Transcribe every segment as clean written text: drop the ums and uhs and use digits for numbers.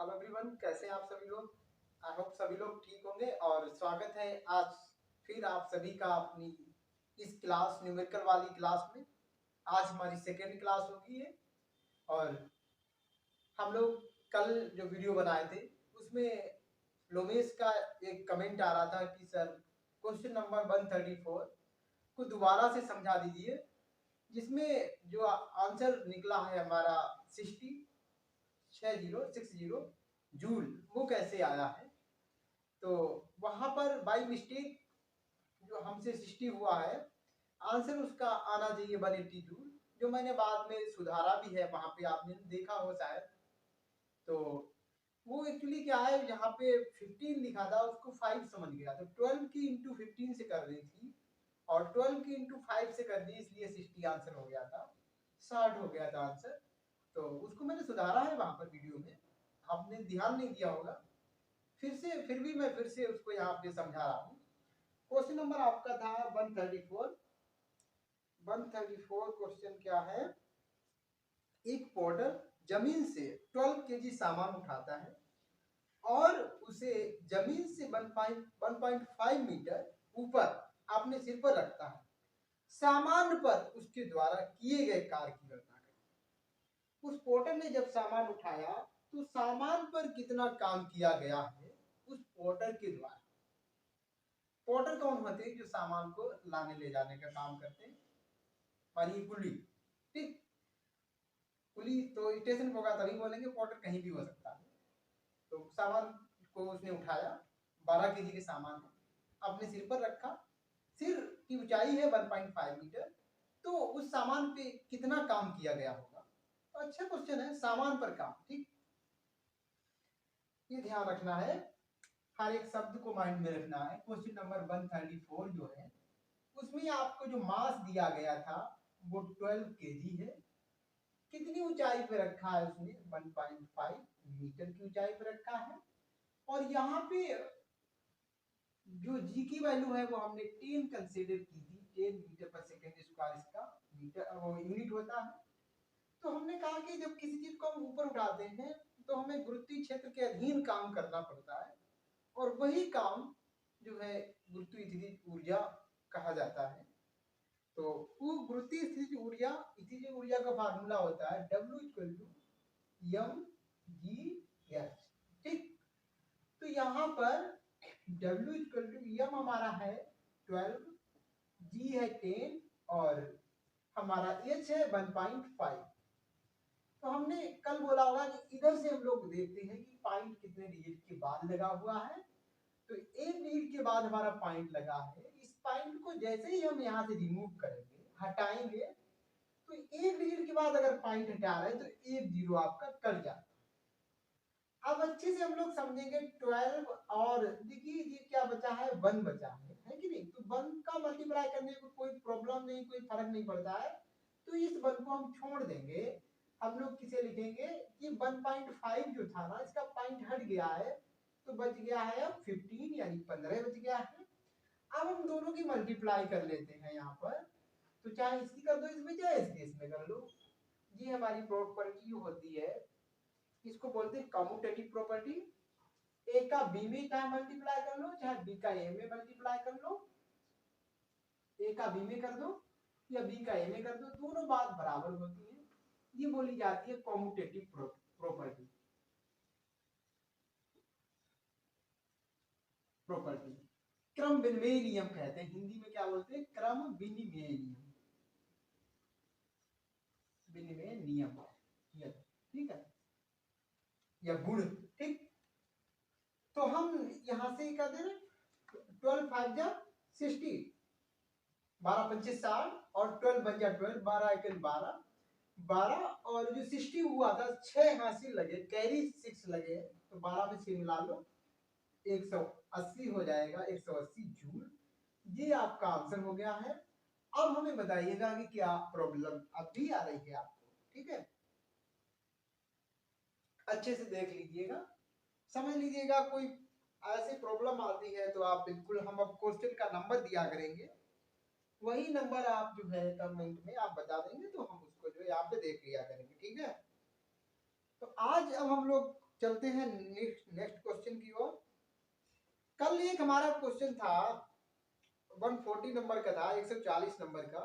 Hello everyone, कैसे हैं आप सभी लोग। आई होप सभी लोग ठीक होंगे और स्वागत है आज फिर आप सभी का अपनी इस क्लास न्यूमेरिकल वाली क्लास में। आज हमारी सेकेंड क्लास होगी है और हम लोग कल जो वीडियो बनाए थे उसमें लोमेश का एक कमेंट आ रहा था कि सर क्वेश्चन नंबर 134 को दोबारा से समझा दीजिए, जिसमें जो आंसर निकला है हमारा 60 जूल, वो कैसे आया है। तो वहां पर बाई मिस्टेक जो हमसे 60 हुआ है, आंसर उसका आना चाहिए 180 जूल, जो मैंने बाद में सुधारा भी है, वहां पे आपने देखा हो शायद। तो वो एक्चुअली क्या है, यहाँ पे 15 लिखा था, उसको 5 समझ गया, तो 12 की इंटू 15 से कर रही थी और 12 की इंटू 5 से कर दी, इसलिए 60 आंसर हो गया था, 60 हो गया था आंसर। तो उसको मैंने सुधारा है वहां पर वीडियो में, आपने ध्यान नहीं दिया होगा। फिर भी मैं फिर से उसको यहाँ पे समझा रहा हूँ। क्वेश्चन नंबर आपका था 134। 134 क्वेश्चन क्या है, एक पोर्टर जमीन से 12 केजी सामान उठाता है और उसे जमीन से 1.5 मीटर ऊपर अपने सिर पर रखता है। सामान पर उसके द्वारा किए गए कार्य की गणना करें। उस पोर्टर ने जब सामान उठाया तो सामान पर कितना काम किया गया है उस पोर्टर के द्वारा। पोर्टर कौन होते हैं, जो सामान को लाने ले जाने का काम करते हैं, मानिए कुली। ठीक, कुली तो स्टेशन पर होगा तभी बोलेंगे, पोर्टर कहीं भी हो सकता है। तो सामान को उसने उठाया, 12 केजी के सामान है, अपने सिर पर रखा। सिर की ऊंचाई है 1.5 मीटर, तो उस सामान पे कितना काम किया गया होगा। तो अच्छा क्वेश्चन है, सामान पर काम। ठीक, ये ध्यान रखना है, हर एक शब्द को माइंड में रखना है। क्वेश्चन नंबर 134 जो है, उसमें आपको जो मास दिया गया था वो 12 केजी है। कितनी ऊंचाई पे रखा है उसने, 1.5 मीटर की ऊंचाई पे रखा है। और यहाँ पे जो जी की वैल्यू है वो हमने 10 कंसीडर की थी, 10 मीटर पर सेकेंड स्क्वायर इसका मीटर वो यूनिट होता है। तो हमने कहा कि जब किसी चीज को हम ऊपर उठाते हैं तो हमें गुरुत्वीय क्षेत्र के अधीन काम करना पड़ता है, और वही काम जो है गुरुत्वीय ऊर्जा कहा जाता है। तो वो गुरुत्वीय स्थितिज ऊर्जा, स्थितिज ऊर्जा का फार्मूला होता है W=mg/s। ठीक, तो यहाँ पर W=m हमारा है 12, g है 10 और हमारा h है 1.5। तो हमने कल बोला होगा कि इधर से हम लोग देखते हैं कि पॉइंट कितने डिजिट के बाद लगा हुआ है। तो एक डिजिट के बाद हमारा पॉइंट लगा है, इस पॉइंट को जैसे ही हम यहाँ से रिमूव करेंगे, हटाएंगे, तो एक डिजिट के बाद अगर पॉइंट हटा रहे हैं तो एक जीरो आपका कट जाता है। अब अच्छे से हम लोग समझेंगे 12, और देखिए ये क्या बचा है, 1 बचा है कि नहीं। तो 1 का मल्टीप्लाई करने को कोई प्रॉब्लम नहीं, कोई फर्क नहीं पड़ता है, तो इस 1 को हम छोड़ देंगे। हम लोग किसे लिखेंगे कि 1.5 जो था ना, इसका पॉइंट हट गया है, तो बच गया है अब 15, यानी 15 बच गया है। अब हम दोनों की मल्टीप्लाई कर लेते हैं यहाँ पर, तो चाहे इसकी कर दो इसमें, चाहे इसकी इसमें कर लो। ये हमारी प्रॉपर्टी होती है, इसको बोलते हैं कम्यूटेटिव प्रॉपर्टी। ए का बी में चाहे मल्टीप्लाई कर लो, चाहे बी का ए में मल्टीप्लाई कर लो। ए का बी में कर दो या बी का ए में कर दो, दोनों बात बराबर होती है। ये बोली जाती है कम्यूटेटिव प्रॉपर्टी। प्रॉपर्टी क्रम विनिमय नियम कहते हैं, हिंदी में क्या बोलते हैं, क्रम विनिमय नियम, विनिमय नियम। ठीक है, या गुण। ठीक, तो हम यहां से कर दे रहे 12 5 जा 60, 12 25 60 और 12 बन जा 12, 12 1 12, 12 और जो 60 हुआ था 6 हासिल लगे, कैरी 6 लगे, तो 12 में 6 मिला लो, 180 हो जाएगा, 180 जूल। ये आपका आंसर हो गया है। अब हमें बताइएगा कि क्या प्रॉब्लम अभी आ रही है आपको। ठीक है, अच्छे से देख लीजिएगा, समझ लीजिएगा। कोई ऐसी प्रॉब्लम आती है तो आप बिल्कुल, हम अब क्वेश्चन का नंबर दिया करेंगे, वही नंबर आप जो है कमेंट में आप बता देंगे, तो हम उसको जो है यहाँ पे देख लिया करेंगे। ठीक है, तो आज अब हम लोग चलते हैं नेक्स्ट क्वेश्चन की ओर। कल एक हमारा क्वेश्चन था 140 नंबर का था, 140 नंबर का।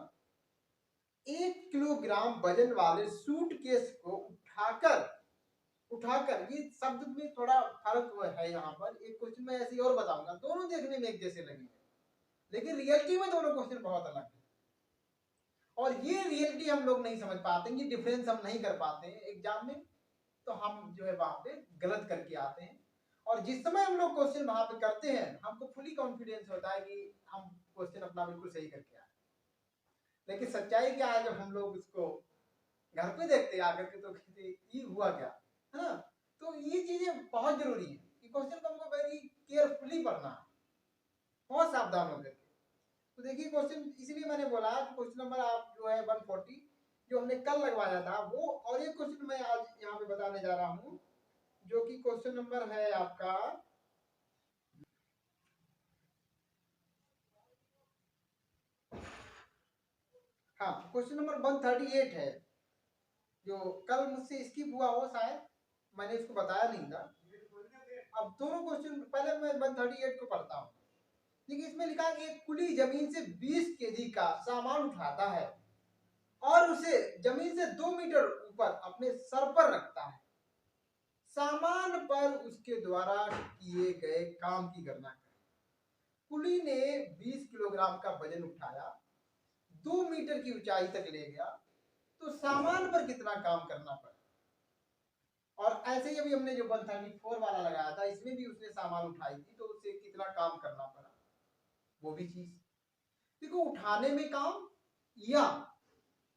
1 किलोग्राम वजन वाले सूटकेस को उठाकर ये शब्द में थोड़ा फर्क है यहाँ पर। एक क्वेश्चन में ऐसे और बताऊंगा, दोनों देखने में एक जैसे लगेंगे, लेकिन रियलिटी में दोनों क्वेश्चन बहुत अलग है। और ये रियलिटी हम लोग नहीं समझ पाते, ये डिफरेंस हम नहीं कर पाते हैं एग्जाम में, तो हम जो है वहां पे गलत करके आते हैं। और जिस समय हम लोग क्वेश्चन वहां पे करते हैं, हमको फुली कॉन्फिडेंस होता है कि हम क्वेश्चन अपना बिल्कुल सही करके आए। लेकिन सच्चाई क्या है, जब हम लोग उसको घर पे देखते आकर के तो कहते ये हुआ क्या, है ना। तो ये चीजें बहुत जरूरी है कि क्वेश्चन को हमको वेरी केयरफुली पढ़ना है, बहुत सावधान होकर के। तो देखिए क्वेश्चन, इसलिए मैंने बोला कि क्वेश्चन नंबर आप जो है 140 जो हमने कल लगवाया था वो, और एक क्वेश्चन मैं आज यहाँ पे बताने जा रहा हूँ जो कि क्वेश्चन नंबर है आपका हाँ क्वेश्चन नंबर 138 है, जो कल मुझसे स्किप हुआ हो शायद, मैंने इसको बताया नहीं था। अब दोनों क्वेश्चन पहले मैं 138 को पढ़ता हूँ। देखिए इसमें लिखा है कि एक कुली जमीन से 20 केजी का सामान उठाता है और उसे जमीन से 2 मीटर ऊपर अपने सर पर रखता है। सामान पर उसके द्वारा किए गए काम की गणना करें। कुली ने 20 किलोग्राम का वजन उठाया, 2 मीटर की ऊंचाई तक ले गया, तो सामान पर कितना काम करना पड़ा। और ऐसे ही अभी हमने जो 134 वाला लगाया था, इसमें भी उसने सामान उठाई थी, तो उसे कितना काम करना पड़ा, वो भी चीज देखो। उठाने में काम, या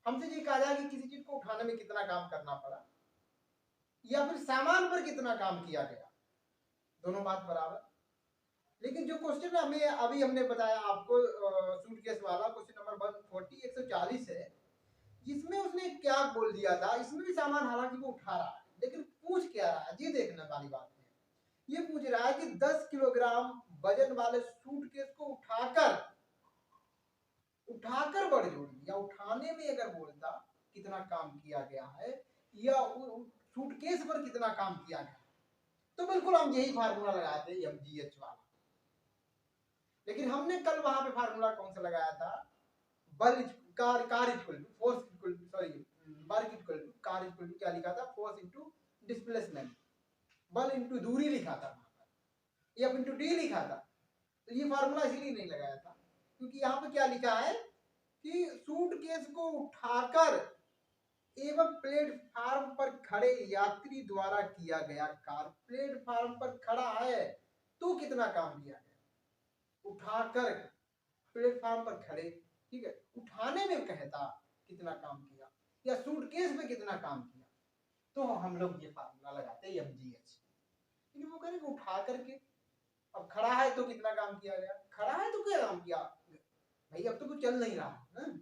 हमसे ये कहा जाए कि किसी चीज को उठाने में कितना काम करना पड़ा, या फिर सामान पर कितना काम किया गया, दोनों बात बराबर। लेकिन जो क्वेश्चन हमें अभी हमने बताया आपको सूटकेस वाला क्वेश्चन नंबर 140 140 है, जिसमें उसने क्या बोल दिया था, इसमें भी सामान हालांकि वो उठा रहा है, लेकिन पूछ क्या रहा है ये देखने वाली बात है। ये पूछ रहा है कि 10 किलोग्राम वजन वाले सूटकेस को उठाकर बढ़ जोड़ी, या उठाने में अगर बोलता कितना काम किया गया है, या सूटकेस पर कितना काम किया गया, तो बिल्कुल हम यही फार्मूला लगाते MGH वाला। लेकिन हमने कल वहां पे फार्मूला कौन सा लगाया था, बल कार equal to force equal to sorry work equal to कार इक्वल टू क्या लिखा था, फोर्स इनटू डिस्प्लेसमेंट, बल इनटू दूरी लिखा था, एफ इनटू डी लिखा था। तो ये फार्मूला इसीलिए नहीं लगाया था, क्योंकि यहाँ पे क्या लिखा है कि सूटकेस को उठाकर एवं प्लेटफार्म पर खड़े यात्री द्वारा किया गया कार्य। प्लेटफार्म पर खड़ा है तो कितना काम किया गया, उठाकर प्लेटफार्म पर खड़े, ठीक है, उठाने में कहता कितना काम किया, या सूटकेस में कितना काम किया, तो हम लोग ये फार्मूला लगाते हैं MGH। लेकिन वो करेंगे उठा करके, अब खड़ा है तो कितना काम किया गया, खड़ा है तो क्या काम किया भाई, अब तो कुछ चल नहीं रहा है ना,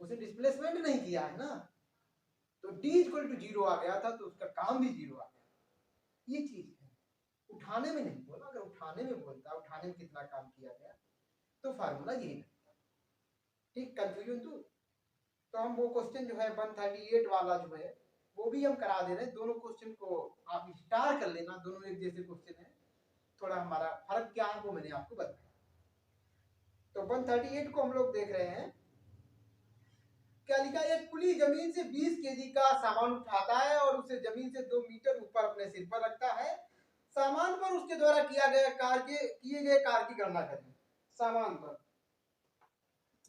उसे डिस्प्लेसमेंट नहीं किया है ना, तो D इक्वल टू 0 आ गया था, तो उसका काम भी 0 आ गया। ये चीज है, उठाने में नहीं बोला, अगर उठाने में बोलता उठाने में कितना काम किया गया, तो फार्मूला यही लगता। ठीक, कंफ्यूजन तो हम वो क्वेश्चन जो है 138 वाला जो है वो भी हम करा दे रहे हैं। दोनों क्वेश्चन को आप स्टार कर लेना, दोनों एक जैसे क्वेश्चन है, थोड़ा हमारा फर्क क्या है वो मैंने आपको बताया। तो 138 को हम लोग देख रहे हैं, क्या लिखा है, एक कुली जमीन से 20 केजी का सामान उठाता है और उसे जमीन से 2 मीटर ऊपर अपने सिर पर रखता है। सामान पर उसके द्वारा किए गए कार्य की गणना करें। सामान पर,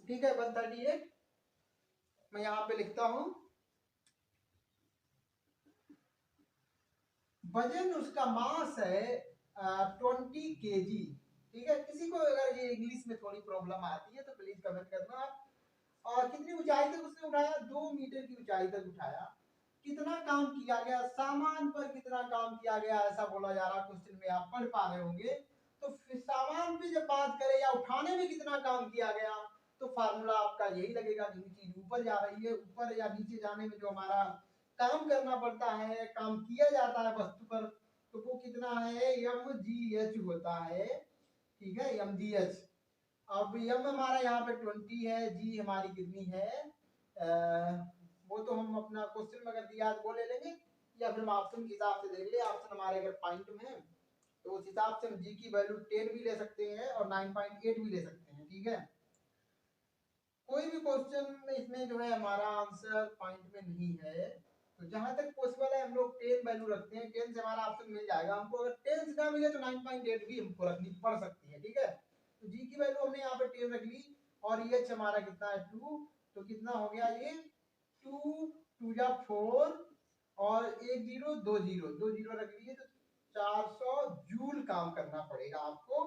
ठीक है 138 मैं यहाँ पे लिखता हूं, वजन उसका मास है 20 केजी। ठीक है, किसी को अगर ये इंग्लिश में थोड़ी प्रॉब्लम आती है तो प्लीज कमेंट करना आप। और कितनी ऊंचाई तक उसने उठाया, 2 मीटर की ऊंचाई तक उठाया। कितना काम किया गया, सामान पर कितना काम किया गया, ऐसा बोला जा रहा क्वेश्चन में, आप पढ़ पा रहे होंगे। तो फिर सामान पे जब बात करें या उठाने में कितना काम किया गया, तो फार्मूला आपका यही लगेगा, जो चीज ऊपर जा रही है, ऊपर या नीचे जाने में जो हमारा काम करना पड़ता है, काम किया जाता है वस्तु पर, तो वो कितना है, MGH होता है। ठीक है, MGH। अब M हमारा यहाँ पे 20 है, G हमारी कितनी है, वो तो हम अपना क्वेश्चन में अगर दिया तो वो ले लेंगे, या फिर हम ऑप्शन के हिसाब से देख ले, ऑप्शन हमारे अगर पॉइंट में है तो उस हिसाब से हम जी की वैल्यू 10 भी ले सकते हैं और 9.8 भी ले सकते हैं। ठीक है, कोई भी क्वेश्चन में इसमें जो है हमारा आंसर पॉइंट में नहीं है, तो जहां तक पॉसिबल है हम लोग 10 वैल्यू रखते हैं, 10 से हमारा ऑप्शन मिल जाएगा हमको। अगर 10 से ना मिले तो 9.8 भी हमको रखनी पड़ सकती है। ठीक है, तो जी की वैल्यू हमने यहाँ पे 10 रख ली और ये हमारा कितना है 2, तो कितना हो गया ये 2 2 जा 4 और 1 0 2 0 2 0 रख लिए, तो 400 जूल काम करना पड़ेगा आपको।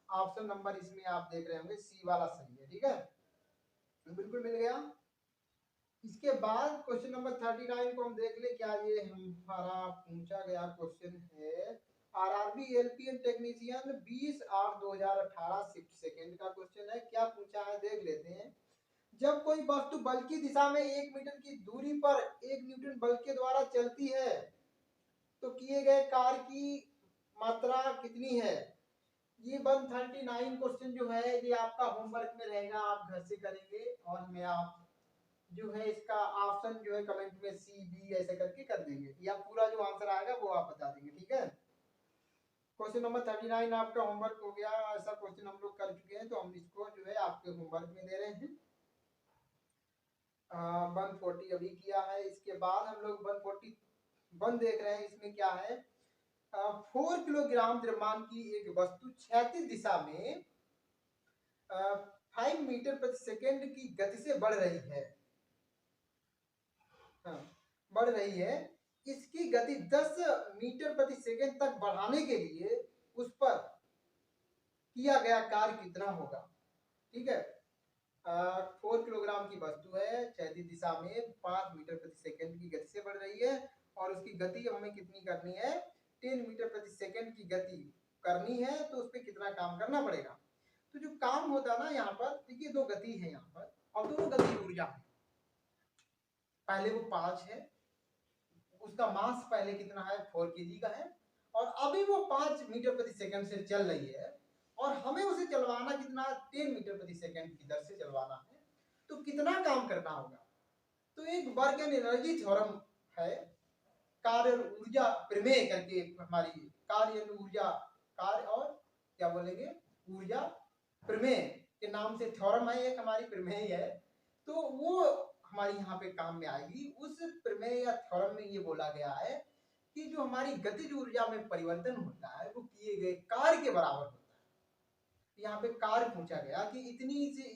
ऑप्शन नंबर इसमें आप देख रहे होंगे सी वाला सही है। ठीक है, बिल्कुल मिल गया। इसके बाद क्वेश्चन नंबर 39 को हम देख ले, क्या ये हमारा पूछा गया क्वेश्चन है RRB LPN technician 20/8/2018 shift second का क्वेश्चन है। क्या पूछा है देख लेते हैं। जब कोई वस्तु बल की दिशा में 1 मीटर की दूरी पर 1 न्यूटन बल के द्वारा चलती है तो किए गए कार्य की मात्रा कितनी है। ये 139 क्वेश्चन जो है ये आपका होमवर्क में रहेगा, आप घर से करेंगे और मैं आप जो है इसका ऑप्शन जो है कमेंट में सी बी ऐसे करके कर देंगे, या पूरा जो आंसर आएगा वो आप बता देंगे। ठीक है, क्वेश्चन नंबर 39 आपका होमवर्क हो गया। ऐसा क्वेश्चन हम लोग कर चुके हैं तो हम इसको जो है आपके होमवर्क में दे रहे हैं। 140 अभी किया है, इसके बाद हम लोग 141 देख रहे हैं। इसमें क्या है 4 किलोग्राम द्रव्यमान की एक वस्तु क्षैतिज दिशा में 5 मीटर प्रति सेकंड की गति से बढ़ रही है। बढ़ रही है, इसकी गति 10 मीटर प्रति सेकंड तक बढ़ाने के लिए उस पर किया गया कार्य कितना होगा। ठीक है, 4 किलोग्राम की वस्तु है, क्षैतिज दिशा में 5 मीटर प्रति सेकंड की गति से बढ़ रही है और उसकी गति हमें कितनी करनी है 10 मीटर प्रति सेकंड की गति करनी है, तो उस पर कितना काम करना पड़ेगा। तो जो काम होता है ना यहाँ पर, देखिए दो गति है यहाँ पर और दोनों गति ऊर्जा है। पहले वो 5 है, उसका मास पहले कितना है 4 kg का है और अभी वो 5 मीटर प्रति सेकंड से चल रही है और हमें उसे चलवाना कितना 10 मीटर प्रति सेकंड की दर से चलवाना है, तो कितना काम करना होगा। तो एक वर्क एंड एनर्जी थ्योरम है, कार्य और ऊर्जा प्रमेय करके हमारी कार्य ऊर्जा कार्य और क्या बोलेंगे ऊर्जा प्रमेय के नाम से थ्योरम है, एक हमारी प्रमेय है, तो वो हमारी यहाँ पे काम में आएगी। उस प्रमेय या थ्योरम में ये बोला गया है कि जो हमारी गतिज ऊर्जा में परिवर्तन होता है वो किए गए कार्य के बराबर होता है। यहाँ पे कार्य पूछा गया कि इतनी से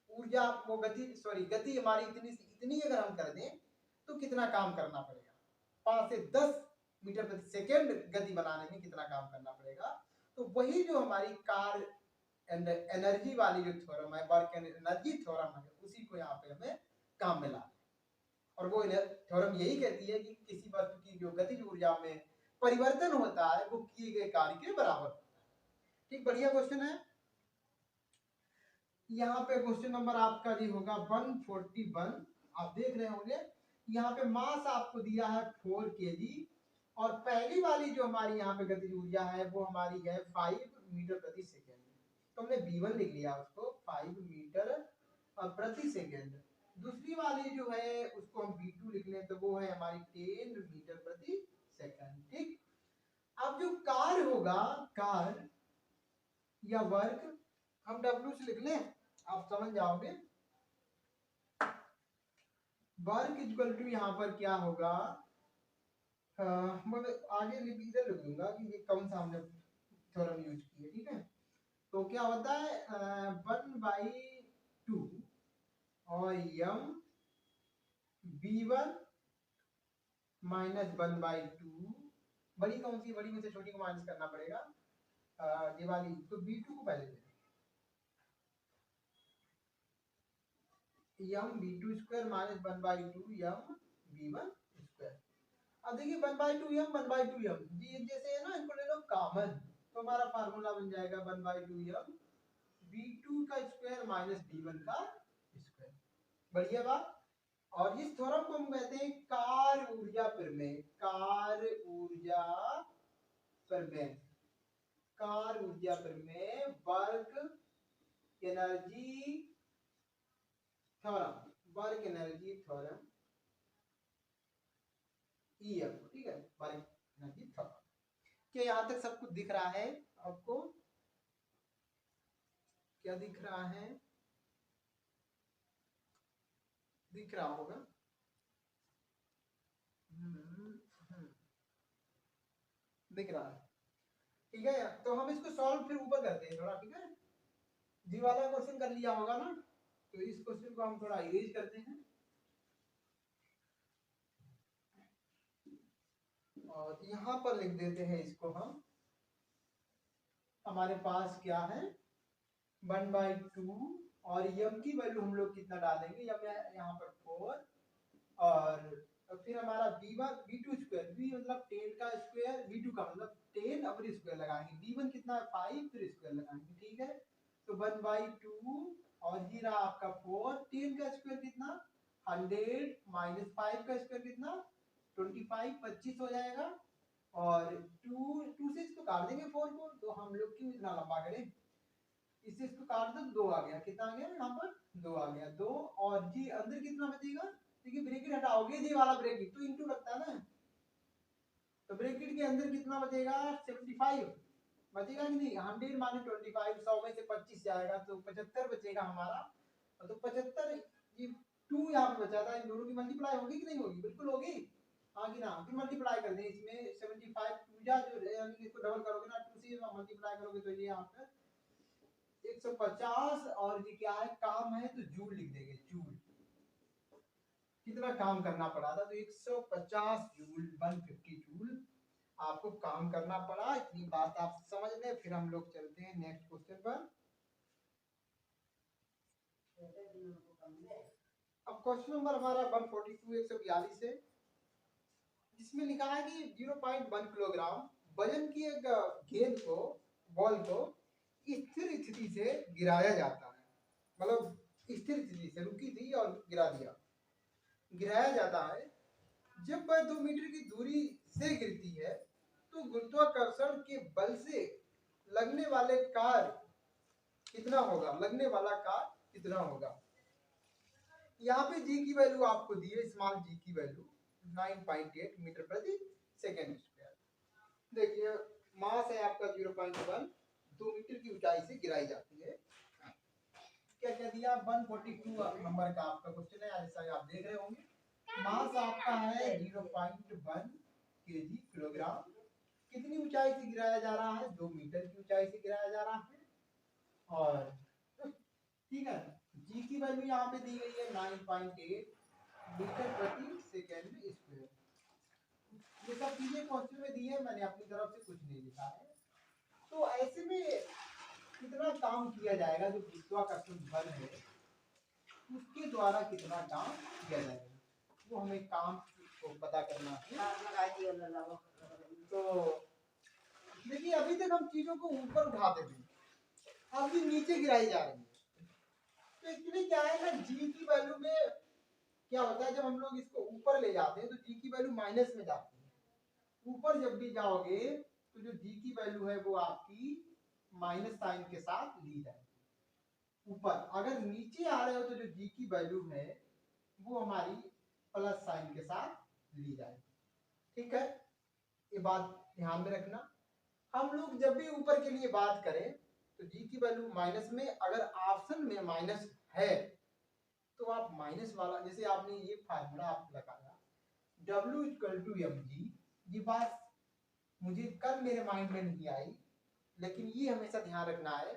ऊर्जा वो गति हमारी इतनी से इतनी अगर हम कर दें तो कितना काम करना पड़ेगा, 5 से 10 मीटर प्रति सेकेंड गति बनाने में कितना काम करना पड़ेगा। तो वही जो हमारी कार्य एनर्जी वाली जो थ्योरम है, वर्क एंड एनर्जी थ्योरम है, उसी को यहाँ पे हमें काम में लाना। और वो थ्योरम यही कहती है कि किसी वस्तु की जो गतिज ऊर्जा में परिवर्तन होता है वो किए गए कार्य के बराबर होता है। ठीक, बढ़िया क्वेश्चन है। यहाँ पे क्वेश्चन नंबर आपका जी होगा 141, आप देख रहे होंगे यहाँ पे मास आपको दिया है 4 kg और पहली वाली जो हमारी यहाँ पे गतिज ऊर्जा है वो हमारी है 5 मीटर प्रति सेकेंड, तो हमने V1 लिख लिया उसको 5 मीटर प्रति सेकेंड। दूसरी वाली जो है उसको हम V2 लिख लें तो वो है हमारी 10 मीटर प्रति सेकेंड। ठीक, अब जो कार्य होगा कार्य या वर्क हम W से लिख लें, आप समझ जाओगे। वर्क इक्वल टू यहाँ पर क्या होगा, मतलब आगे इधर लिख दूंगा कि ये कौन सा हमने थ्योरम यूज किया। ठीक है, तो क्या होता है 1/2 और m v1 माइनस 1/2, बड़ी कौन सी, बड़ी में से छोटी को माइनस करना पड़ेगा ये वाली, तो v2 को पहले दे m v2 square minus 1/2 m v1 square. अब देखिए 1/2 m 1/2 m ये जैसे है ना, इनको ले लो कॉमन, तो हमारा फार्मूला बन जाएगा 1/2 m v2 का स्क्वायर माइनस v1 का स्क्वायर। बढ़िया बात। और इस थ्योरम को हम कहते हैं कार्य ऊर्जा प्रमेय, कार्य ऊर्जा प्रमेय, कार्य ऊर्जा प्रमेय, work energy theorem, work energy theorem. E F को, ठीक है, बारीक एनर्जी था। क्या यहाँ तक सब कुछ दिख रहा है आपको? क्या दिख रहा है? दिख रहा होगा। दिख रहा है, ठीक है। तो हम इसको सॉल्व फिर ऊपर करते हैं थोड़ा, ठीक है। जी वाला क्वेश्चन कर लिया होगा ना, तो इस क्वेश्चन को हम थोड़ा इरेज करते हैं और यहाँ पर लिख देते हैं इसको हम। हमारे पास क्या है, 1/2 और यम की वैल्यू हम लोग कितना डालेंगे, यम यहाँ पर 4 और फिर हमारा v1 v2 स्क्वायर, v मतलब 10 का स्क्वायर, v2 का मतलब 10 और स्क्वायर लगाएंगे, v1 कितना है 5 फिर स्क्वायर लगाएंगे, ठीक है। तो 1/2 और ये रहा आपका 4, 10 का स्क्वायर कितना 100 माइनस 5 का स्क्वायर कितना 25, 25 हो जाएगा और 2 से इसको काट देंगे 4 को, तो हम लोग क्यों इतना लंबा करें, इससे इसको काट दो, 2 आ गया, कितना आ गया यहाँ पर 2 आ गया, 2 और जी अंदर कितना बचेगा, देखिए ब्रैकेट हटाओगे जी वाला ब्रैकेट तो इंटू लगता है ना, तो ब्रैकेट के अंदर कितना बचेगा 75 बचेगा कि नहीं, 100 माइनस 25, 100 में से 25 जाएगा तो 75 बचेगा हमारा। तो 75 ये 2 यहाँ पे बचा था, इन दोनों की मल्टीप्लाई होगी कि नहीं होगी, बिल्कुल होगी, हाँ कि ना, फिर मल्टीप्लाई कर दें इसमें 75 पूजा जो यानी इसको डबल करोगे ना 2 से मल्टीप्लाई करोगे तो ये यहाँ पे 150 और ये क्या है काम है तो जूल लिख देंगे, जूल कितना काम करना पड़ा था, तो 150 जूल 150 जूल आपको काम करना पड़ा, इतनी बात आप समझ लें। फिर हम लोग चलते हैं नेक्स्ट क्वेश्चन पर। अब क्वेश्चन नंबर हमारा 142 142 है, जिसमें लिखा है कि 0.1 किलोग्राम वजन की एक गेंद को, बॉल को स्थिर स्थिति से गिराया जाता है, मतलब स्थिर स्थिति से रुकी थी और गिरा दिया, गिराया जाता है, जब वह 2 मीटर की दूरी से गिरती है तो गुरुत्वाकर्षण के बल से लगने वाले कार्य कितना होगा, लगने वाला कार्य कितना होगा। यहाँ पे जी की वैल्यू आपको दी है, स्मॉल जी की वैल्यू 9.8 मीटर प्रति सेकेंड स्क्वायर। देखिए मास है आपका 0.1, 2 मीटर की ऊंचाई से गिराई जाती है। क्या क्या दिया, 142 नंबर का आपका क्वेश्चन है, जैसा आप देख रहे होंगे। मास आपका है 0.1 केजी किलोग्राम, कितनी ऊंचाई से गिराया जा रहा है, 2 मीटर की ऊंचाई से गिराया जा रहा है, और ठीक है जी की वैल्यू यहाँ पे दी गई है 9.8 मीटर प्रति सेकेंड स्क्वायर। ये सब चीजें क्वेश्चन में दी है, मैंने अपनी तरफ से कुछ नहीं लिखा है। तो ऐसे में कितना काम किया जाएगा, जो गुरुत्वाकर्षण बल है उसके द्वारा कितना काम किया जाएगा, वो हमें काम को पता करना है। तो देखिए अभी तक हम चीजों को ऊपर उठाते थे, अभी नीचे गिराई जा रही है, तो एक्चुअली क्या है ना, जी की वैल्यू में क्या होता है, जब हम लोग इसको ऊपर ले जाते हैं तो जी की वैल्यू माइनस में जाती है, ऊपर जब भी जाओगे तो जो जी की वैल्यू है वो आपकी माइनस साइन के साथ ली जाएगी ऊपर, अगर नीचे आ रहे हो तो जो जी की वैल्यू है वो हमारी प्लस साइन के साथ ली जाएगी, ठीक है। ये बात ध्यान में रखना, हम लोग जब भी ऊपर के लिए बात करें तो जी की वैल्यू माइनस में, अगर ऑप्शन में माइनस है तो आप माइनस वाला, जैसे आपने ये फार्मूला आप लगाया W = mg, ये बात मुझे कल मेरे माइंड में नहीं आई, लेकिन ये हमेशा ध्यान रखना है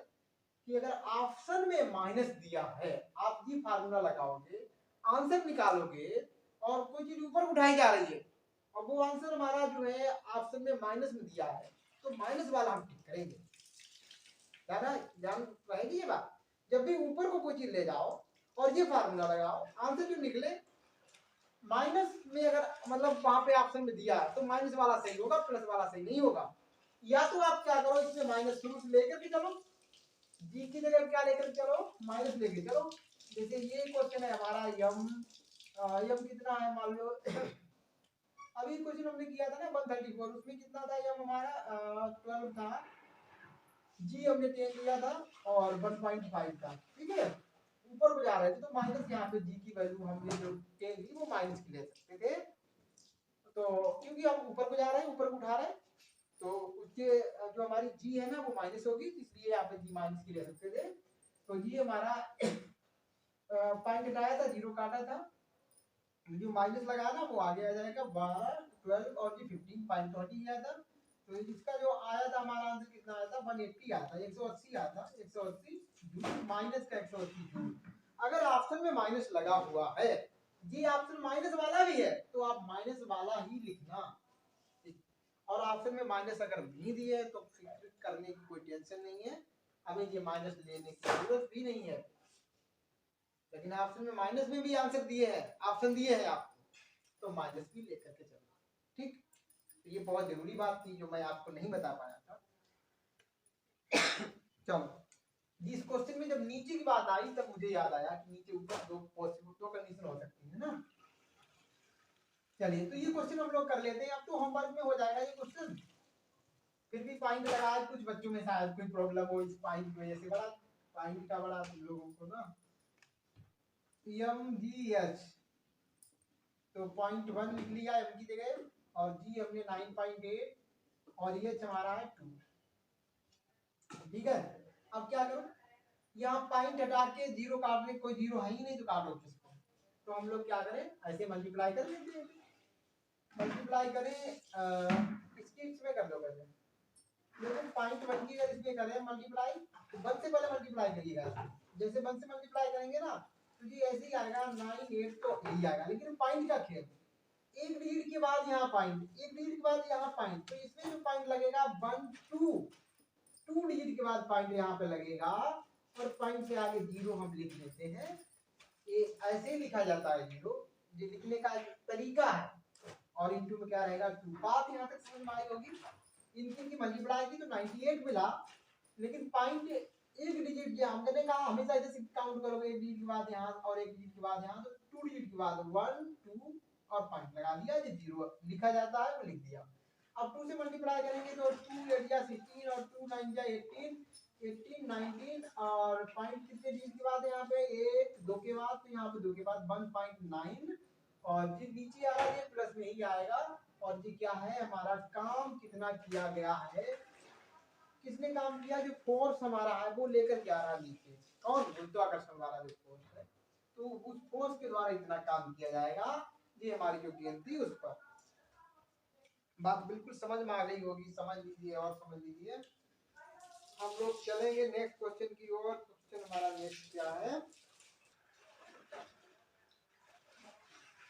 कि अगर ऑप्शन में माइनस दिया है, आप ये फार्मूला लगाओगे, आंसर निकालोगे और कोई चीज ऊपर उठाई जा रही है और वो आंसर हमारा जो है ऑप्शन में माइनस में दिया है, तो माइनस वाला हम टिक करेंगे, ध्यान रहेगी ये बात। जब भी ऊपर को कोई चीज ले जाओ और ये फार्मूला लगाओ, आंसर जो निकले माइनस में, अगर मतलब वहां पे ऑप्शन में दिया है तो माइनस वाला सही होगा, प्लस वाला सही नहीं होगा। या तो आप क्या करो, इसमें माइनस शुरू से लेकर के चलो, जी की जगह क्या लेकर चलो, माइनस लेके चलो। जैसे ये क्वेश्चन है हमारा यम कितना है, मान लो अभी क्वेश्चन हमने किया था ना 134, उसमें कितना था यम हमारा 12 था, जी हमने 10 लिया था और 1.5 था, ठीक है। ऊपर को जा रहे थे तो माइनस यहाँ पे जी की वैल्यू हमने जो 10 ली वो माइनस की ले सकते थे, तो क्योंकि हम ऊपर को जा रहे हैं, ऊपर को उठा रहे हैं, तो उसके जो हमारी जी है ना वो माइनस होगी, इसलिए यहाँ पे जी माइनस की ले सकते थे। तो ये हमारा पॉइंट हटाया था, 0 काटा था, जो माइनस लगाया ना वो आगे आ जाएगा 12, 12 और ये 15 पॉइंट 20 आया था। तो इसका जो आया था हमारा आंसर कितना आया था, 180 आया था, 180 आया था, 180 जूल, माइनस का 180 जूल। अगर ऑप्शन में माइनस लगा हुआ है, ये ऑप्शन माइनस वाला भी है, तो आप माइनस वाला ही लिखना, और ऑप्शन में माइनस अगर नहीं दिए तो फिक्र करने की कोई टेंशन नहीं है, हमें ये माइनस लेने की जरूरत भी नहीं है। लेकिन ऑप्शन में माइनस में भी आंसर दिए हैं, ऑप्शन दिए हैं आपको, तो माइनस भी लेकर के चलो, ठीक। तो ये बहुत जरूरी बात थी जो मैं आपको नहीं बता पाया था। चलो, जिस क्वेश्चन में जब नीचे की बात आई तब मुझे याद आया कि नीचे ऊपर दो पॉसिबल, दो कंडीशन हो सकती है ना। चलिए, तो ये क्वेश्चन हम लोग कर लेते हैं, अब तो होमवर्क में हो जाएगा ये क्वेश्चन। फिर भी पॉइंट लगा, कुछ बच्चों में शायद कोई प्रॉब्लम हो इस पॉइंट की वजह से, बड़ा पॉइंट का बड़ा लोगों को ना MGH, तो 0.1 लिख लिया एम की जगह, और जी हमने 9.8, और ये हमारा है 2, ठीक है। अब क्या करो, यहाँ पॉइंट हटा के 0 काट ले, कोई 0 है ही नहीं तो काटो किसको, तो हम लोग क्या करें, ऐसे मल्टीप्लाई कर लेते हैं, मल्टीप्लाई करें इसमें कर दो पहले, लेकिन पॉइंट 1 की अगर इसमें करें मल्टीप्लाई, तो 1 से पहले मल्टीप्लाई करिएगा, जैसे 1 से मल्टीप्लाई करेंगे ना तो ये ऐसे ही आएगा 9 8, तो यही आएगा, लेकिन पॉइंट का खेल, एक डिजिट के बाद यहाँ पॉइंट, एक डिजिट के बाद यहाँ पॉइंट, तो इसमें जो पॉइंट लगेगा 1 2, 2 डिजिट के बाद पॉइंट यहाँ पे लगेगा, और पॉइंट से आगे 0 हम लिख देते हैं, ये ऐसे ही लिखा जाता है 0, ये लिखने का तरीका है, और इनटू में क्या रहेगा 2। बात यहाँ तक समझ में आई होगी, इनकी की मल्टीप्लाई की तो 98 मिला, लेकिन पॉइंट एक डिजिट जो हमने कहा हमेशा ऐसे काउंट करोगे, एक डिजिट के बाद यहाँ और एक डिजिट के बाद यहाँ, तो 2 डिजिट के बाद 1 2 और पॉइंट लगा दिया, ये 0 लिखा जाता है, वो लिख दिया। अब 2 से मल्टीप्लाई करेंगे तो 2 8 या 16, और 2 9 या 18, 18 19, और पॉइंट कितने डिजिट के बाद यहाँ पे 8 2 के बाद, तो यहाँ पे 2 के बाद 1.9, और जो नीचे आ रहा है ये प्लस में ही आएगा, और ये क्या है हमारा काम कितना किया गया है, किसने काम किया, जो फोर्स हमारा है वो लेकर के आ रहा है नीचे, कौन, गुरुत्वाकर्षण वाला जो फोर्स है, तो उस फोर्स के द्वारा इतना काम किया जाएगा, ये हमारी जो गेंद थी उस पर। बात बिल्कुल समझ में आ गई होगी, समझ लीजिए और समझ लीजिए। हम लोग चलेंगे नेक्स्ट क्वेश्चन की ओर। क्वेश्चन हमारा नेक्स्ट क्या है,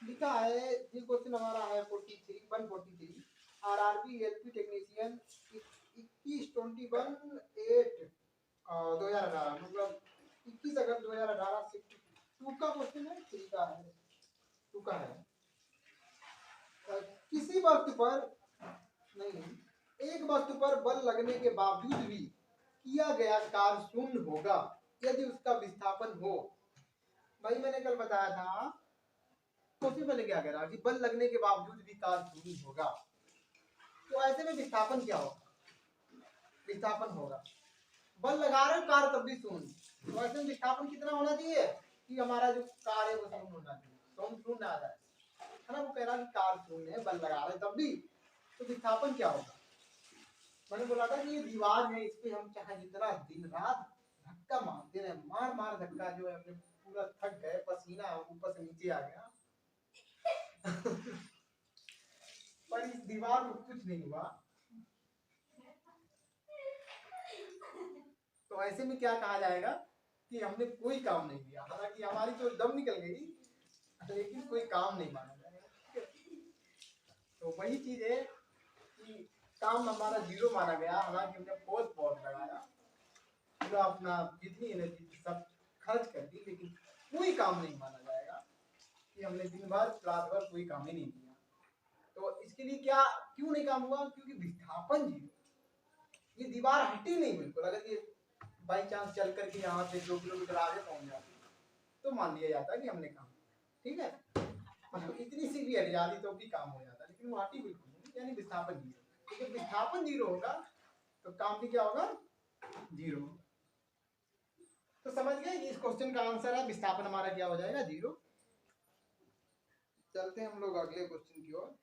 लिखा है, ये क्वेश्चन हमारा है 43 143, आरआरबी एलपी टेक्नीशियन 21/21/8 2018, मतलब 21 अगस्त 2018 शिफ्ट 2 का क्वेश्चन है, 3 का है, 2 का है। किसी वस्तु पर नहीं, एक वस्तु पर बल लगने के बावजूद भी किया गया कार्य शून्य होगा यदि उसका विस्थापन हो। भाई मैंने कल बताया था, क्वेश्चन पहले क्या कह रहा है कि बल लगने के बावजूद भी कार्य शून्य होगा, तो ऐसे में विस्थापन क्या होगा, विस्थापन होगा, बल लगा रहे कार तब भी शून्य, तो ऐसे में विस्थापन कितना होना चाहिए कि हमारा जो कार है वो शून्य होना चाहिए, शून्य आ जाए, है ना। वो कह रहा है कि कार शून्य है, बल लगा रहे तब भी, तो विस्थापन क्या होगा। मैंने बोला था कि ये दीवार है, इस पे हम चाहे जितना दिन रात धक्का मारते रहे, मार मार धक्का, जो है अपने पूरा थक गए, पसीना ऊपर से नीचे आ गया पर इस दीवार को कुछ नहीं हुआ, तो ऐसे में क्या कहा जाएगा कि हमने कोई काम नहीं किया, हालांकि हमारी तो दम निकल गई, लेकिन कोई काम नहीं माना जाएगा। तो वही चीज है कि काम हमारा 0 माना गया, हालांकि हमने फोर्स बहुत लगाया, पूरा अपना जितनी एनर्जी सब खर्च कर दी, लेकिन कोई काम नहीं माना जाएगा कि हमने दिन भर रात भर कोई काम ही नहीं किया। तो इसके लिए क्या, क्यों नहीं काम हुआ, क्योंकि विस्थापन 0, ये दीवार हटी नहीं बिल्कुल, अगर ये बाई चांस चल करके यहाँ से 2 किलोमीटर आगे पहुंच जाती तो मान लिया जाता कि हमने काम, ठीक है, मतलब इतनी सी भी हट जाती तो भी काम हो जाता, लेकिन वो हटी बिल्कुल नहीं, यानी विस्थापन 0। तो जब विस्थापन 0 होगा तो काम भी क्या होगा, 0। तो समझ गए, इस क्वेश्चन का आंसर है विस्थापन हमारा क्या हो जाएगा, 0। चलते हैं हम लोग अगले क्वेश्चन की ओर।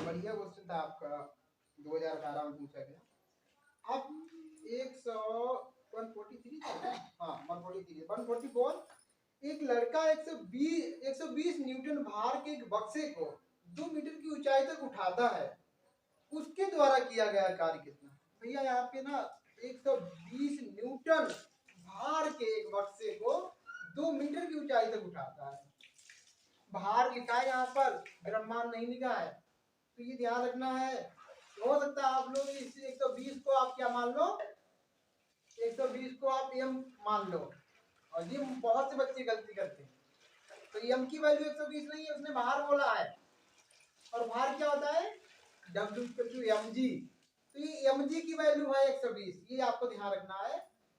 बढ़िया क्वेश्चन था आपका, 2018 में पूछा गया। अब 143 हाँ 144 एक लड़का 120 न्यूटन भार के एक बक्से को 2 मीटर की ऊंचाई तक उठाता है, उसके द्वारा किया गया कार्य कितना? भैया यहाँ पे ना 120 न्यूटन भार के एक बक्से को 2 मीटर की ऊंचाई तक उठाता है। भार लिखा है यहाँ पर, द्रव्यमान नहीं लिखा है, तो ये ध्यान रखना है। हो सकता है आप लोग इस 120 को आप क्या मान लो, 120 को आप m मान लो, और ये बहुत से बच्चे गलती करते हैं। तो m की वैल्यू 120 नहीं है, उसने भार बोला है, और भार क्या होता है W/mg, तो ये mg की वैल्यू है 120, ये आपको ध्यान रखना है।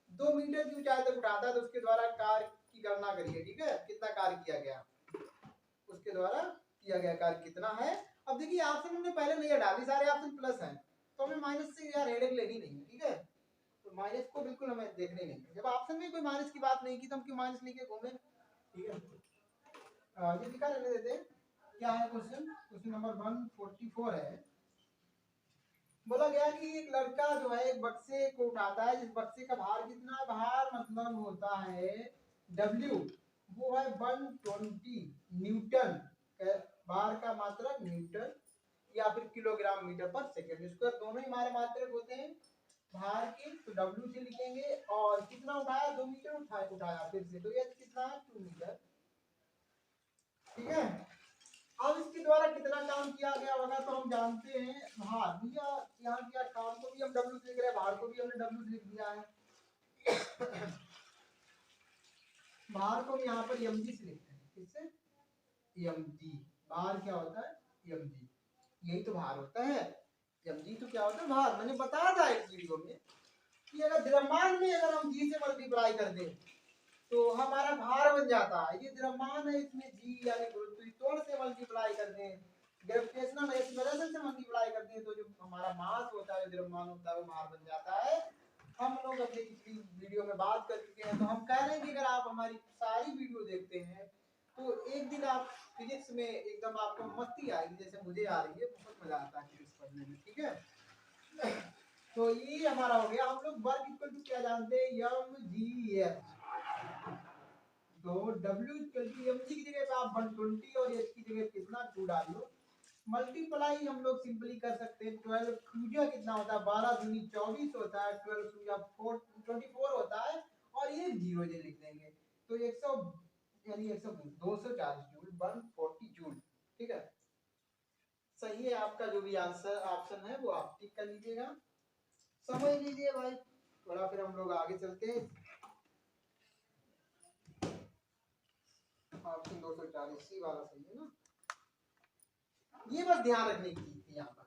2 मीटर की ऊंचाई तक उठाता है तो उसके द्वारा कार्य की गणना करिए, ठीक है, कितना कार्य किया गया, उसके द्वारा किया गया कार्य कितना है। अब देखिए ऑप्शन हमने पहले नहीं डाली, सारे ऑप्शन प्लस हैं, तो हमें माइनस से यार हेडेक लेनी नहीं है, ठीक है, तो माइनस को बिल्कुल हमें देखने नहीं है। जब ऑप्शन में कोई माइनस की बात नहीं की तो हम क्यों माइनस लेके घूमे, ठीक है। ये लिखा रहने देते हैं। क्या है क्वेश्चन नंबर 144 है। बोला गया कि एक लड़का जो है एक बक्से को उठाता है, जिस बक्से का भार कितना, भार मतलब होता है W, वो है 120 न्यूटन, भार का मात्रक न्यूटन या फिर किलोग्राम मीटर पर सेकंड, इसको दोनों ही हमारे मात्रक होते हैं भार के, तो W से लिखेंगे। और कितना उठाया, 2 मीटर उठाया फिर से, तो ये कितना है 2 मीटर, ठीक है। अब इसके द्वारा कितना काम किया गया होगा तो हम जानते हैं भार, भैया यहाँ किया काम को भी हम W से लिख रहे हैं, भार को भी हमने W से लिख दिया है। भार को यहाँ पर mg से लिखते हैं, किससे, mg, भार क्या होता है mg, यही तो भार होता है, mg तो क्या होता है भार। मैंने बताया था इस वीडियो में कि अगर द्रव्यमान में अगर हम g से मल्टीप्लाई कर दें तो हमारा भार बन जाता है, ये द्रव्यमान है, इसमें g यानी गुरुत्वाकर्षण से मल्टीप्लाई कर दें, ग्रेविटेशनल एक्सीलरेशन से मल्टीप्लाई कर दें, तो जो हमारा मास होता है, द्रव्यमान होता है, वो भार बन जाता है। हम लोग अपनी पिछली वीडियो में बात कर चुके हैं, तो हम कह रहे हैं कि अगर आप हमारी सारी वीडियो देखते हैं तो एक दिन आप फिजिक्स में एकदम आपको मस्ती आएगी, जैसे मुझे आ रही है, बहुत मजा आता है फिजिक्स पढ़ने में, ठीक है। तो ये हमारा हो गया। हम लोग वर्क इक्वल टू क्या जानते हैं, mgh, तो W mg की जगह पे आप 120 और h की जगह कितना 2 डाल लो, मल्टीप्लाई हम लोग सिंपली कर सकते हैं। 12 क्यूजा कितना होता है, 12 दूनी 24 होता है, 12 क्यूजा 24 होता है, और ये जीरो जे लिख देंगे, तो 100 यानी 120 240 जूल, 140 जूल, ठीक है। सही है आपका जो भी आंसर ऑप्शन है वो आप टिक कर लीजिएगा, समझ लीजिए भाई। थोड़ा फिर हम लोग आगे चलते हैं। ऑप्शन 240 वाला सही है ना, ये बस ध्यान रखने की चीज थी यहाँ पर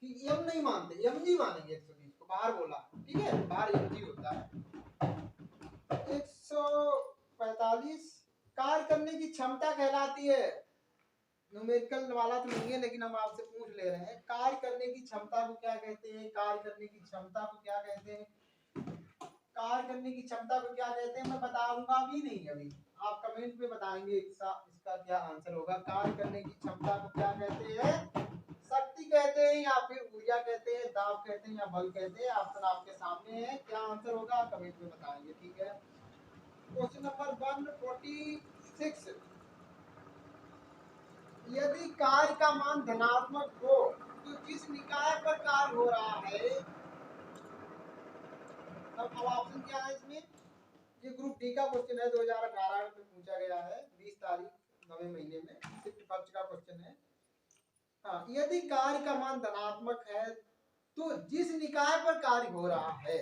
कि एम नहीं मानते, mg मानेंगे 120 को, बाहर बोला, ठीक है, बाहर mg होता है। 145 कार्य करने की क्षमता कहलाती है, न्यूमेरिकल वाला तो नहीं है लेकिन हम आपसे पूछ ले रहे हैं, कार्य करने की क्षमता को क्या कहते हैं, कार्य करने की क्षमता को क्या कहते हैं, कार्य करने की क्षमता को क्या कहते हैं, मैं बताऊंगा भी नहीं अभी, आप कमेंट में बताएंगे इसका क्या आंसर होगा। कार्य करने की क्षमता को क्या कहते हैं, शक्ति कहते हैं या फिर ऊर्जा कहते हैं, दाब कहते हैं या बल कहते हैं, ऑप्शन आपके सामने है, क्या आंसर होगा कमेंट में बताएंगे, ठीक है। क्वेश्चन नंबर 146, यदि कार्य का मान धनात्मक हो तो जिस निकाय पर कार्य हो रहा है, अब ऑप्शन क्या है इसमें, ये ग्रुप डी का क्वेश्चन है, 2018 में पूछा गया है, 20 तारीख 9वें महीने में, सिर्फ पक्ष का क्वेश्चन है। हाँ, यदि कार्य का मान धनात्मक है तो जिस निकाय पर कार्य हो रहा है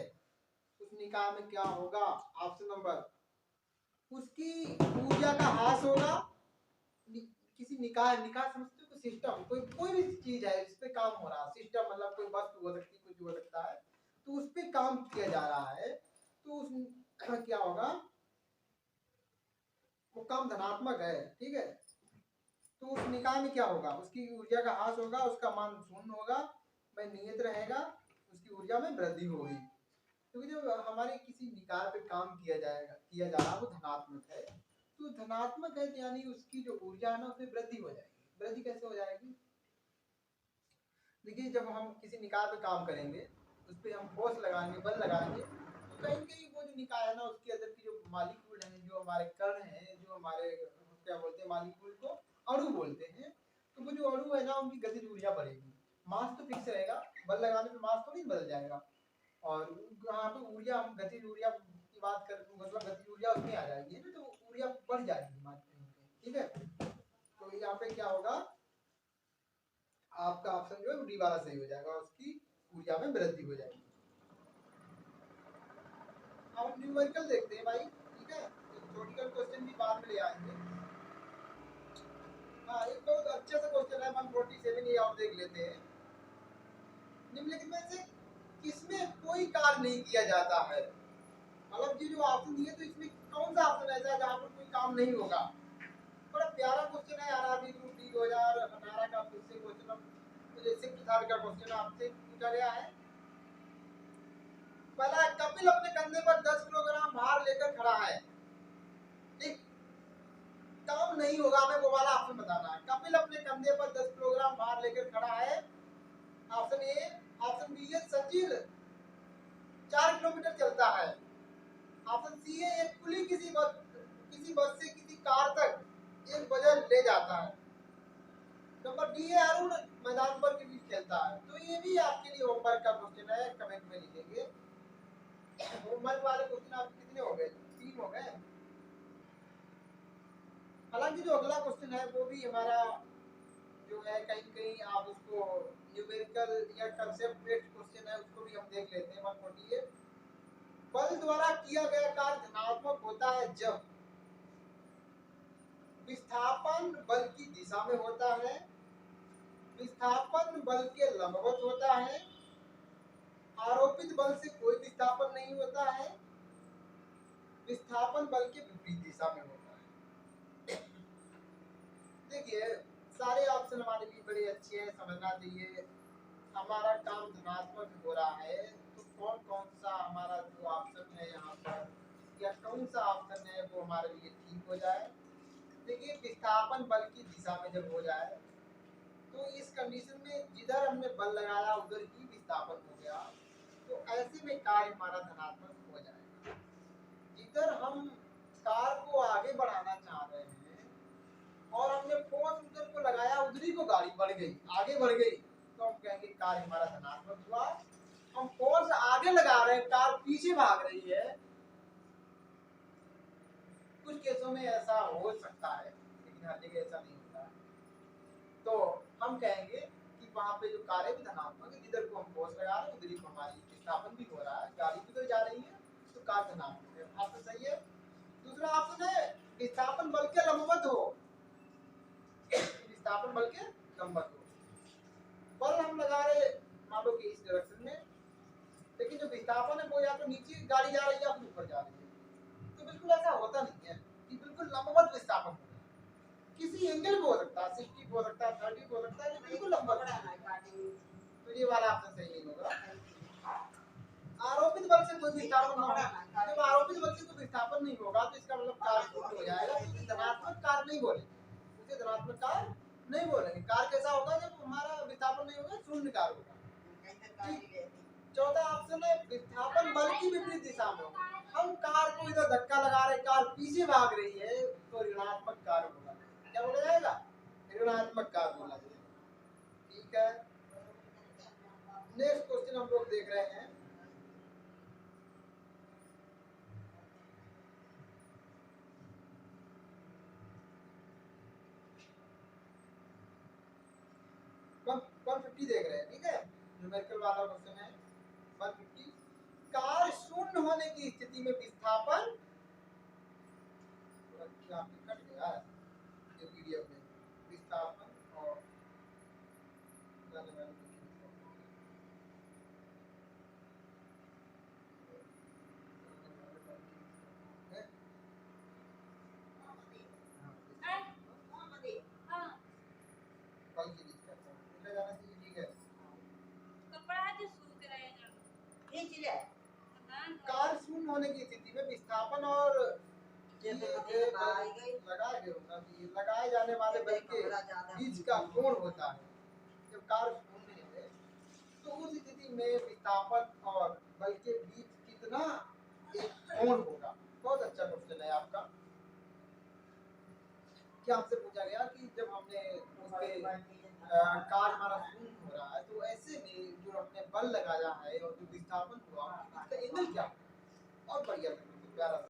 उस निकाय में क्या होगा, ऑप्शन नंबर, उसकी ऊर्जा का ह्रास होगा। किसी निकाय समझते हो, सिस्टम, कोई भी चीज है जिस पे काम हो रहा है, सिस्टम मतलब कोई वस्तु हो सकती है, कुछ हो सकता है, तो उस पे काम किया जा रहा है, तो उस क्या होगा, वो काम धनात्मक है, ठीक है, तो उस निकाय में क्या होगा, उसकी ऊर्जा का ह्रास होगा, उसका मान शून्य होगा, वह नियत रहेगा, उसकी ऊर्जा में वृद्धि होगी, क्योंकि जो हमारे किसी निकाय पे काम किया जा रहा है वो धनात्मक है, तो धनात्मक है यानी उसकी जो ऊर्जा है ना उसमें वृद्धि हो जाएगी। वृद्धि कैसे हो जाएगी, देखिए जब हम किसी निकाय पे काम करेंगे उस पर हम फोर्स लगाएंगे, बल लगाएंगे, तो कहीं कहीं वो जो निकाय है ना उसके अंदर की जो मालिक्यूल है, जो हमारे कण है, जो हमारे क्या बोलते हैं मालिक्यूल को अणु बोलते हैं, तो वो जो अणु है ना उनकी गतिज ऊर्जा बढ़ेगी। मास तो फिक्स रहेगा, बल लगाने पे मास थोड़ी बदल जाएगा। और यहाँ पे ऊर्जा, हम गतिज ऊर्जा की बात कर, मतलब गतिज ऊर्जा उसमें आ जाएगी ना, तो ऊर्जा बढ़ जाएगी मात्रा में, ठीक है। तो यहाँ पे क्या होगा, आपका ऑप्शन जो है डी वाला सही हो जाएगा, उसकी ऊर्जा में वृद्धि हो जाएगी। अब न्यूमेरिकल देखते हैं भाई, ठीक है, थ्योरेटिकल क्वेश्चन भी बाद में ले आएंगे। हाँ एक बहुत अच्छे से क्वेश्चन है 147, ये आप देख लेते हैं। निम्नलिखित में से किसमें कोई कार्य नहीं किया जाता है, मतलब ये जो ऑप्शन दिए तो इसमें कौन सा ऑप्शन ऐसा है जहाँ पर कोई काम नहीं होगा। बड़ा प्यारा क्वेश्चन है यार, अभी ग्रुप डी 2018 का फिर से क्वेश्चन, तो जैसे किताब का क्वेश्चन आपसे पूछा गया है। पहला, कपिल अपने कंधे पर 10 किलोग्राम भार लेकर खड़ा है, ठीक, काम नहीं होगा, हमें वो वाला ऑप्शन बताना है। कपिल अपने कंधे पर 10 किलोग्राम भार लेकर खड़ा है, ऑप्शन ए। ऑप्शन बी है सचिन 4 किलोमीटर चलता है। ऑप्शन सी है एक कुली किसी बस से किसी कार तक एक वजन ले जाता है। नंबर डी है अरुण मैदान पर क्रिकेट खेलता है। तो ये भी आपके लिए होमवर्क का क्वेश्चन है, कमेंट में लिखेंगे। होमवर्क वाले क्वेश्चन आपके कितने हो गए, 3 हो गए। हालांकि जो अगला क्वेश्चन है वो भी हमारा जो है कहीं कहीं आप उसको न्यूमेरिकल या कंसेप्ट बेस्ड क्वेश्चन है, उसको भी हम देख लेते हैं। 148, बल द्वारा किया गया कार्य धनात्मक होता है जब विस्थापन बल की दिशा में होता है, विस्थापन बल के लंबवत होता है, आरोपित बल से कोई विस्थापन नहीं होता है, विस्थापन बल के विपरीत दिशा में होता है। देखिए सारे ऑप्शन हमारे लिए बड़े अच्छे हैं, समझना चाहिए। हमारा काम धनात्मक हो रहा है तो कौन कौन सा हमारा जो ऑप्शन है यहाँ पर, या कौन सा ऑप्शन है वो हमारे लिए ठीक हो जाए। देखिए विस्थापन बल की दिशा में जब हो जाए तो इस कंडीशन में जिधर हमने बल लगाया उधर ही विस्थापन हो गया, तो ऐसे में कार्य हमारा धनात्मक हो जाएगा। जिधर हम कार को आगे बढ़ाना चाह रहे हैं और हमने फोर्स उधर को लगाया, उधरी को गाड़ी बढ़ गई, आगे बढ़ गई, तो हम कहेंगे कार्य हमारा धनात्मक हुआ। हम फोर्स आगे लगा रहे हैं, कार पीछे भाग रही है, कुछ केसों में ऐसा हो सकता है लेकिन हर जगह ऐसा नहीं होता है, तो हम कहेंगे कि वहां पे जो कार्य भी धनात्मक है, जिधर को हम फोर्स लगा रहे हैं उधर को हमारी विस्थापन भी हो रहा है, गाड़ी भी उधर जा रही है, तो कार्य धनात्मक है। ऑप्शन सही है। दूसरा ऑप्शन है विस्थापन बल के लंबवत हो, विस्थापन बल के लंबवत हो, बल हम लगा रहे मान लो कि इस डायरेक्शन में, लेकिन जो विस्थापन है वो या तो नीचे गाड़ी जा रही है या फिर ऊपर जा रही है। तो बिल्कुल ऐसा होता नहीं है कि बिल्कुल लंबवत विस्थापन हो, किसी एंगल पे हो सकता है, 60 पे हो सकता है, 30 पे हो सकता है, बिल्कुल लंबवत। तो ये वाला ऑप्शन सही नहीं होगा। आरोपित बल से कोई विस्थापन ना हो, जब आरोपित बल से कोई विस्थापन नहीं होगा तो इसका मतलब कार्य शून्य हो जाएगा, तो इसे धनात्मक कार्य नहीं बोलेंगे, उसे धनात्मक कार्य नहीं बोलेंगे। कार्य कैसा होगा जब हमारा विस्थापन नहीं होगा, शून्य कार्य होगा। चौथा ऑप्शन है विस्थापन बल की विपरीत दिशा में होगा, हम कार को इधर धक्का लगा रहे, कार पीछे भाग रही है, तो ऋणात्मक कार्य होगा। क्या बोला जाएगा, ऋणात्मक कार्य बोला जाएगा। ठीक है, नेक्स्ट क्वेश्चन हम लोग देख रहे हैं। हम 150 देख रहे हैं, ठीक है, न्यूमेरिकल वाला क्वेश्चन है 150। कार शून्य होने की स्थिति में विस्थापन, क्या कट गया है ये पीडीएफ में, विस्थापन और बल की दिशा में जाना चाहिए, ठीक है। कार शून्य होने की स्थिति में विस्थापन और लगाए जाने वाले बल के बीच का कोण होता है। जब कार शून्य है गति में विस्थापन और बल के बीच कितना एक कोण होगा। बहुत अच्छा क्वेश्चन है आपका। क्या आपसे पूछा गया कि जब हमने उसके कार हमारा शून्य हो रहा है तो ऐसे में जो हमने बल लगाया है और जो विस्थापन हुआ इसका एंगल क्या है। और बढ़िया प्यारा